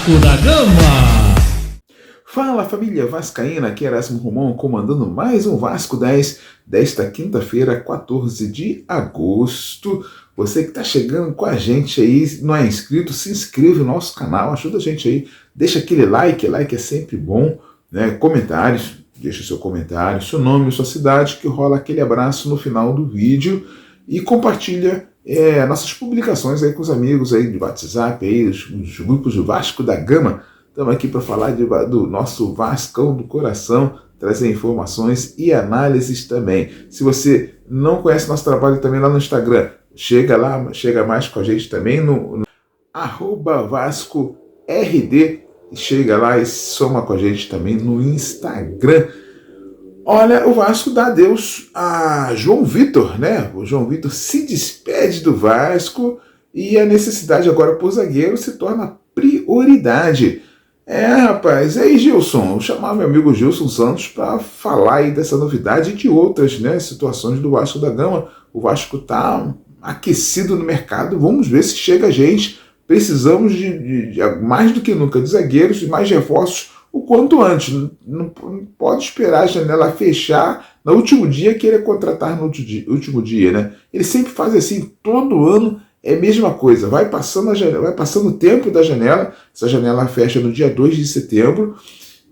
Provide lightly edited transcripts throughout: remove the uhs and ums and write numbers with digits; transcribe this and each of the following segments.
Vasco da Gama. Fala família vascaína, aqui é Erasmo Romão comandando mais um Vasco 10 desta quinta-feira, 14 de agosto. Você que está chegando com a gente aí, não é inscrito, se inscreve no nosso canal, ajuda a gente aí, deixa aquele like é sempre bom, né? Comentários, deixa o seu comentário, seu nome, sua cidade, que rola aquele abraço no final do vídeo e compartilha nossas publicações aí com os amigos aí de WhatsApp, aí, os grupos do Vasco da Gama. Estamos aqui para falar do nosso Vascão do coração, trazer informações e análises também. Se você não conhece nosso trabalho também lá no Instagram, chega lá, chega mais com a gente também no @VascoRD, chega lá e soma com a gente também no Instagram. Olha, o Vasco dá adeus a João Vitor, né? O João Vitor se despede do Vasco e a necessidade agora por zagueiro se torna prioridade. Rapaz, aí Gilson, eu chamava meu amigo Gilson Santos para falar aí dessa novidade e de outras, né, situações do Vasco da Gama. O Vasco está aquecido no mercado, vamos ver se chega a gente. Precisamos de mais do que nunca de zagueiros e mais reforços o quanto antes. Não pode esperar a janela fechar no último dia querer contratar no último dia, né? Ele sempre faz assim, todo ano. É a mesma coisa, vai passando o tempo da janela, essa janela fecha no dia 2 de setembro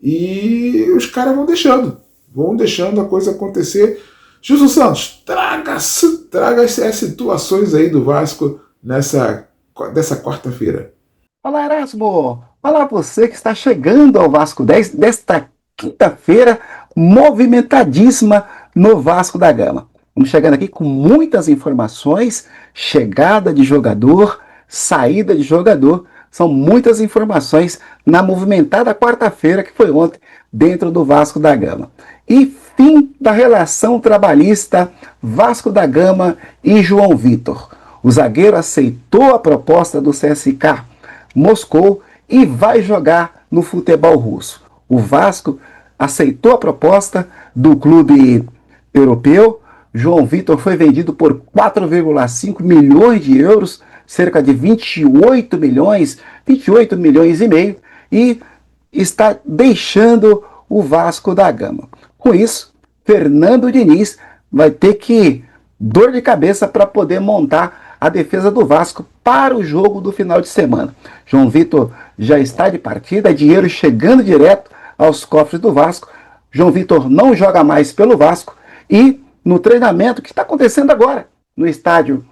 e os caras vão deixando a coisa acontecer. Gilson Santos, traga as situações aí do Vasco dessa quarta-feira. Olá, Erasmo! Olá, você que está chegando ao Vasco 10 desta quinta-feira, movimentadíssima no Vasco da Gama. Vamos chegando aqui com muitas informações, chegada de jogador, saída de jogador, são muitas informações na movimentada quarta-feira, que foi ontem, dentro do Vasco da Gama. E fim da relação trabalhista Vasco da Gama e João Vitor. O zagueiro aceitou a proposta do CSKA Moscou e vai jogar no futebol russo. O Vasco aceitou a proposta do clube europeu. João Vitor foi vendido por 4,5 milhões de euros, cerca de 28 milhões e meio, e está deixando o Vasco da Gama. Com isso, Fernando Diniz vai ter dor de cabeça para poder montar a defesa do Vasco para o jogo do final de semana. João Vitor já está de partida, dinheiro chegando direto aos cofres do Vasco. João Vitor não joga mais pelo Vasco e no treinamento que está acontecendo agora no estádio,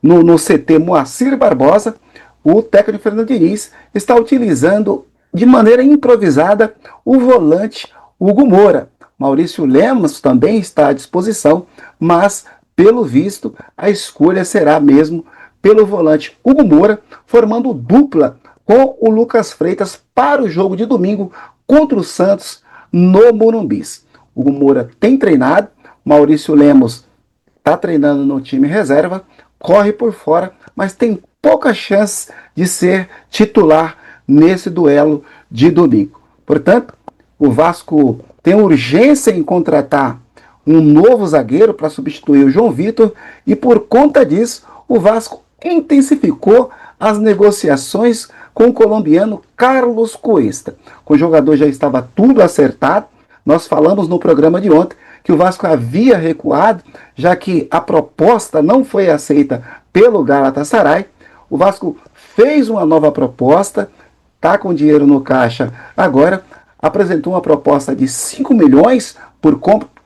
no CT Moacir Barbosa, o técnico Fernando Diniz está utilizando de maneira improvisada o volante Hugo Moura. Maurício Lemos também está à disposição, mas pelo visto a escolha será mesmo pelo volante Hugo Moura, formando dupla com o Lucas Freitas para o jogo de domingo contra o Santos no Morumbi. Hugo Moura tem treinado, Maurício Lemos está treinando no time reserva, corre por fora, mas tem pouca chance de ser titular nesse duelo de domingo. Portanto, o Vasco tem urgência em contratar um novo zagueiro para substituir o João Vitor e por conta disso o Vasco intensificou as negociações com o colombiano Carlos Cuesta. Com o jogador já estava tudo acertado. Nós falamos no programa de ontem que o Vasco havia recuado, já que a proposta não foi aceita pelo Galatasaray. O Vasco fez uma nova proposta, está com dinheiro no caixa agora, apresentou uma proposta de 5 milhões por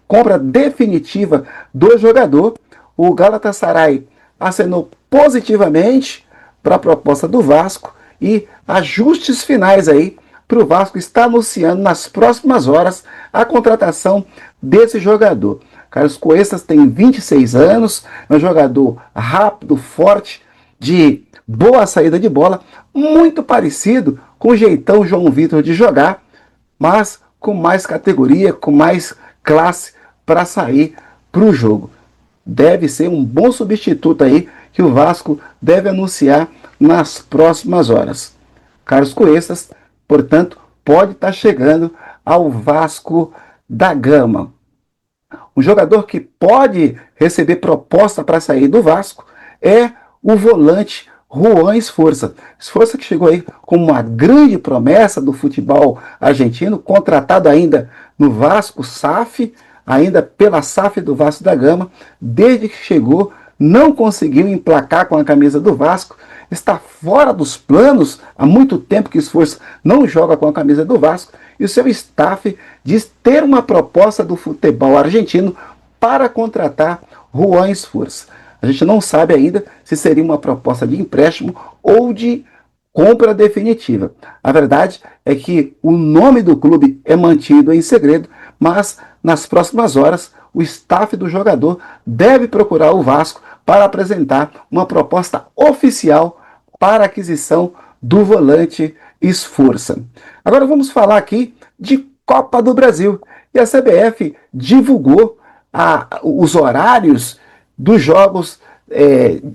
compra definitiva do jogador. O Galatasaray acenou positivamente para a proposta do Vasco e ajustes finais aí para o Vasco está anunciando nas próximas horas a contratação desse jogador. Carlos Cuesta tem 26 anos, é um jogador rápido, forte, de boa saída de bola, muito parecido com o jeitão João Vitor de jogar, mas com mais categoria, com mais classe para sair para o jogo. Deve ser um bom substituto aí que o Vasco deve anunciar nas próximas horas. Carlos Cuesta, portanto, pode estar chegando ao Vasco da Gama. Um jogador que pode receber proposta para sair do Vasco é o volante Juan Esforza. Esforza que chegou aí como uma grande promessa do futebol argentino, contratado ainda no Vasco SAF, ainda pela SAF do Vasco da Gama. Desde que chegou, não conseguiu emplacar com a camisa do Vasco, está fora dos planos, há muito tempo que Esforza não joga com a camisa do Vasco, e o seu staff diz ter uma proposta do futebol argentino para contratar Juan Esforza. A gente não sabe ainda se seria uma proposta de empréstimo ou de compra definitiva. A verdade é que o nome do clube é mantido em segredo, mas nas próximas horas o staff do jogador deve procurar o Vasco para apresentar uma proposta oficial para a aquisição do volante Esforza. Agora vamos falar aqui de Copa do Brasil. E a CBF divulgou os horários dos jogos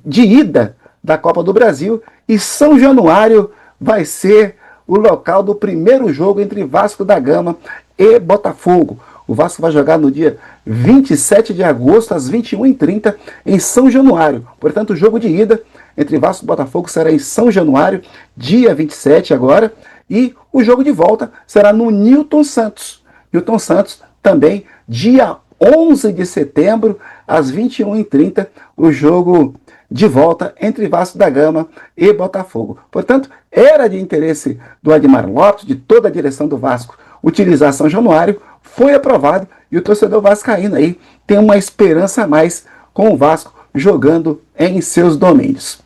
de ida da Copa do Brasil, e São Januário vai ser o local do primeiro jogo entre Vasco da Gama e Botafogo. O Vasco vai jogar no dia 27 de agosto, às 21h30, em São Januário. Portanto, o jogo de ida entre Vasco e Botafogo será em São Januário, dia 27 agora, e o jogo de volta será no Newton Santos. Newton Santos também, dia 11 de setembro, às 21h30, o jogo de volta entre Vasco da Gama e Botafogo. Portanto, era de interesse do Admar Lopes, de toda a direção do Vasco, utilizar São Januário, foi aprovado, e o torcedor vascaíno aí tem uma esperança a mais com o Vasco jogando em seus domínios.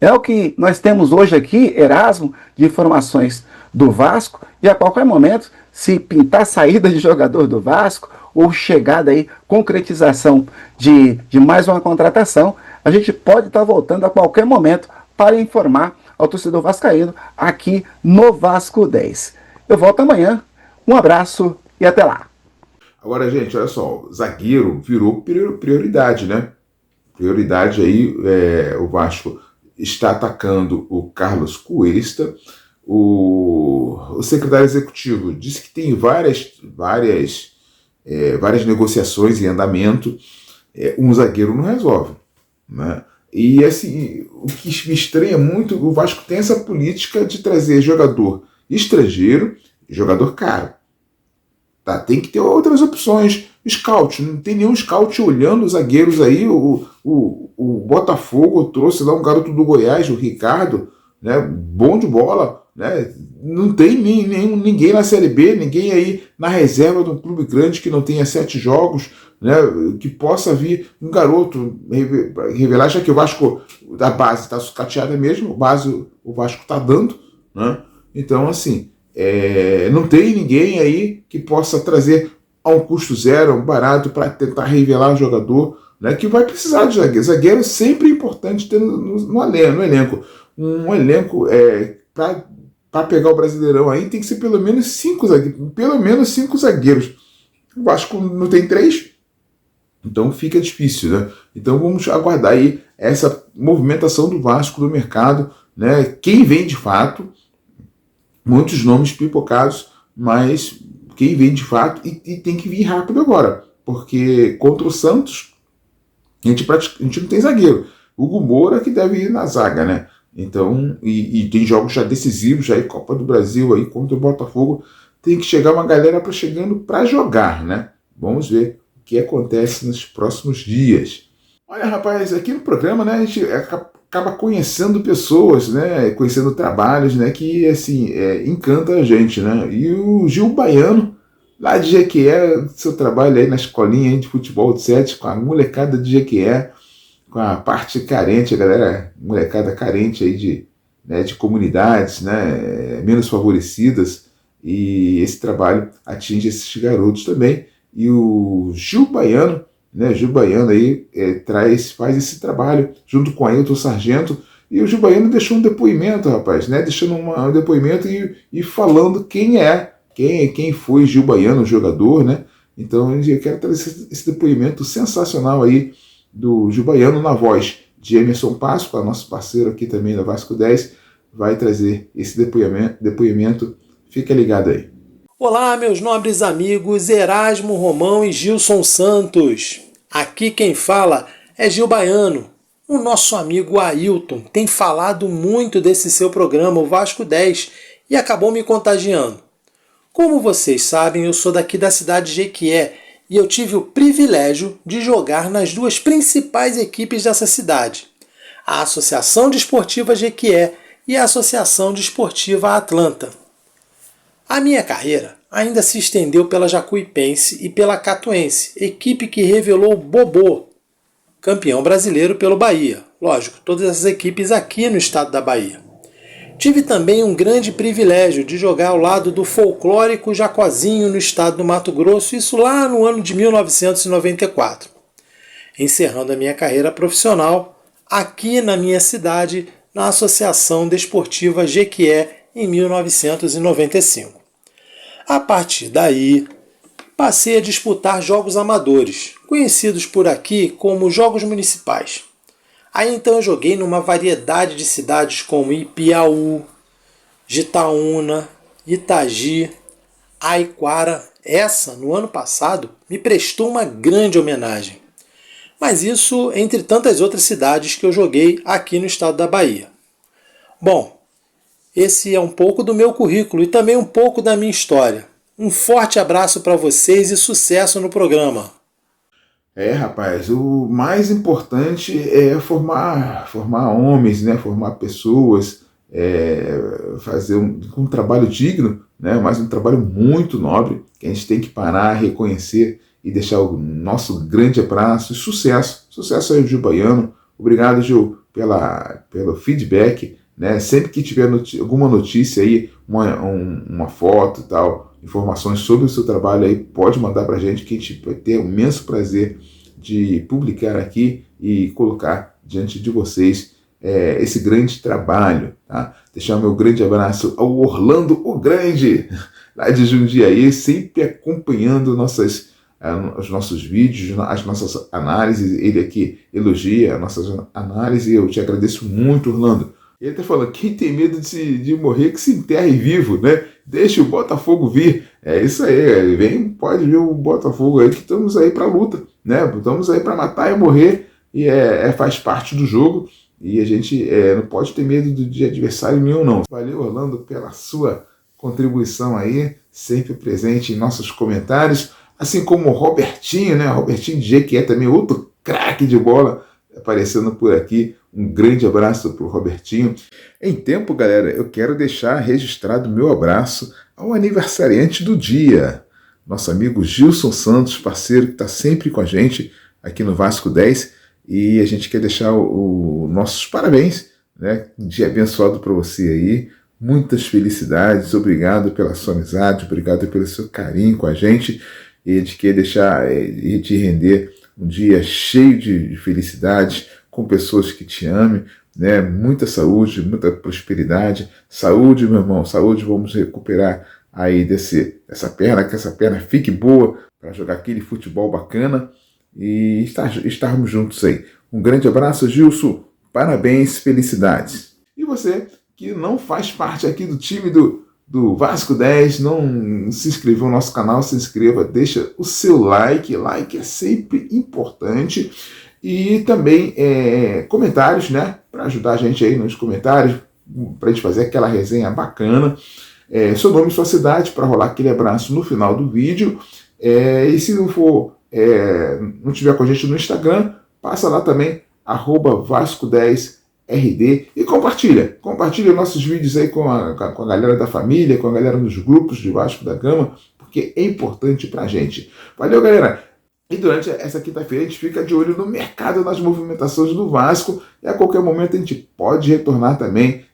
É o que nós temos hoje aqui, Erasmo, de informações do Vasco, e a qualquer momento, se pintar saída de jogador do Vasco, ou chegada aí, concretização de mais uma contratação, a gente pode estar voltando a qualquer momento para informar ao torcedor vascaíno aqui no Vasco 10. Eu volto amanhã, um abraço e até lá. Agora, gente, olha só, zagueiro virou prioridade, né? Prioridade aí, o Vasco está atacando o Carlos Cuesta. O secretário executivo disse que tem várias negociações em andamento. Um zagueiro não resolve, né? E assim, o que me estranha muito, o Vasco tem essa política de trazer jogador estrangeiro, jogador caro. Tá, tem que ter outras opções. Scout, não tem nenhum scout olhando os zagueiros aí. O Botafogo trouxe lá um garoto do Goiás, o Ricardo, né, bom de bola, né? Não tem ninguém na Série B, ninguém aí na reserva de um clube grande que não tenha 7 jogos, né, que possa vir um garoto revelar, já que o Vasco, da base está sucateada mesmo, o Vasco está dando, né? Então, assim, não tem ninguém aí que possa trazer a um custo zero, barato, para tentar revelar o jogador, né, que vai precisar de zagueiro. Zagueiro é sempre importante ter no elenco. Um elenco para pegar o Brasileirão aí tem que ser pelo menos 5 zagueiros. O Vasco não tem 3, então fica difícil, né? Então vamos aguardar aí essa movimentação do Vasco no mercado, né? Quem vem de fato, muitos nomes pipocados, mas quem vem de fato e tem que vir rápido agora, porque contra o Santos a gente não tem zagueiro. O Hugo Moura que deve ir na zaga, né? Então, e tem jogos já decisivos, já aí Copa do Brasil aí contra o Botafogo, tem que chegar uma galera chegando para jogar, né? Vamos ver o que acontece nos próximos dias. Olha, rapaz, aqui no programa, né, a gente acaba conhecendo pessoas, né, conhecendo trabalhos, né, que assim encanta a gente, né? E o Gil Baiano, lá de Jequié, seu trabalho aí na escolinha aí de futebol de 7 com a molecada de Jequié, com a parte carente, a galera, molecada carente aí de comunidades, né, menos favorecidas, e esse trabalho atinge esses garotos também. E o Gil Baiano, né, Gil Baiano aí faz esse trabalho junto com Ailton Sargento, e o Gil Baiano deixou um depoimento, rapaz, né, deixando um depoimento e falando quem foi Gil Baiano, o jogador, né. Então eu quero trazer esse depoimento sensacional aí do Gil Baiano na voz de Emerson Páscoa, nosso parceiro aqui também da Vasco 10, vai trazer esse depoimento. Fica ligado aí. Olá, meus nobres amigos Erasmo Romão e Gilson Santos. Aqui quem fala é Gil Baiano, O nosso amigo Ailton tem falado muito desse seu programa, o Vasco 10, e acabou me contagiando. Como vocês sabem, eu sou daqui da cidade de Jequié e eu tive o privilégio de jogar nas duas principais equipes dessa cidade, a Associação Desportiva Jequié e a Associação Desportiva Atlanta. A minha carreira ainda se estendeu pela Jacuipense e pela Catuense, equipe que revelou Bobô, campeão brasileiro pelo Bahia. Lógico, todas essas equipes aqui no estado da Bahia. Tive também um grande privilégio de jogar ao lado do folclórico Jacozinho no estado do Mato Grosso, isso lá no ano de 1994. Encerrando a minha carreira profissional aqui na minha cidade, na Associação Desportiva Jequié, em 1995. A partir daí, passei a disputar jogos amadores, conhecidos por aqui como jogos municipais. Aí então eu joguei numa variedade de cidades como Ipiaú, Jitaúna, Itagi, Aiquara. Essa, no ano passado, me prestou uma grande homenagem. Mas isso entre tantas outras cidades que eu joguei aqui no estado da Bahia. Bom, esse é um pouco do meu currículo e também um pouco da minha história. Um forte abraço para vocês e sucesso no programa. Rapaz, o mais importante é formar homens, né? Formar pessoas, fazer um trabalho digno, né? Mas um trabalho muito nobre, que a gente tem que parar, reconhecer e deixar o nosso grande abraço e sucesso. Sucesso aí, Gil Baiano. Obrigado, Gil, pelo feedback, né? Sempre que tiver alguma notícia aí, uma foto e tal, informações sobre o seu trabalho aí, pode mandar pra gente, que a gente vai ter o imenso prazer de publicar aqui e colocar diante de vocês esse grande trabalho, tá? Deixar meu grande abraço ao Orlando o Grande, lá de Jundiaí, sempre acompanhando os nossos vídeos, as nossas análises. Ele aqui elogia a nossa análise e eu te agradeço muito, Orlando. Ele está falando, quem tem medo de morrer que se enterre vivo, né? Deixa o Botafogo vir. É isso aí, pode vir o Botafogo aí, que estamos aí para luta, né? Estamos aí para matar e morrer, e faz parte do jogo, e a gente não pode ter medo de adversário nenhum, não. Valeu, Orlando, pela sua contribuição aí, sempre presente em nossos comentários, assim como o Robertinho, né? Robertinho G, que é também outro craque de bola, aparecendo por aqui. Um grande abraço para o Robertinho. Em tempo, galera, eu quero deixar registrado meu abraço ao aniversariante do dia, nosso amigo Gilson Santos, parceiro que está sempre com a gente aqui no Vasco 10, e a gente quer deixar os nossos parabéns, né? Um dia abençoado para você aí, muitas felicidades, obrigado pela sua amizade, obrigado pelo seu carinho com a gente, e a gente quer deixar e te render um dia cheio de felicidades, com pessoas que te amem, né? Muita saúde, muita prosperidade. Saúde, meu irmão, saúde. Vamos recuperar aí dessa perna, que essa perna fique boa para jogar aquele futebol bacana e estarmos juntos aí. Um grande abraço, Gilson. Parabéns, felicidades. E você que não faz parte aqui do time do Vasco 10, não se inscreveu no nosso canal, se inscreva, deixa o seu like. Like é sempre importante. E também comentários, né? Para ajudar a gente aí nos comentários, para a gente fazer aquela resenha bacana. Seu nome e sua cidade, para rolar aquele abraço no final do vídeo. E se não for, não tiver com a gente no Instagram, passa lá também, @Vasco10RD, e compartilha nossos vídeos aí com a galera da família, com a galera nos grupos de Vasco da Gama, porque é importante pra gente. Valeu, galera! E durante essa quinta-feira a gente fica de olho no mercado, nas movimentações do Vasco, e a qualquer momento a gente pode retornar também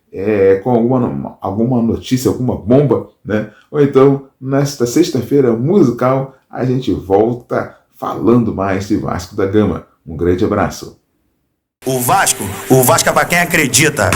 com alguma notícia, alguma bomba, né? Ou então, nesta sexta-feira musical, a gente volta falando mais de Vasco da Gama. Um grande abraço. O Vasco é pra quem acredita.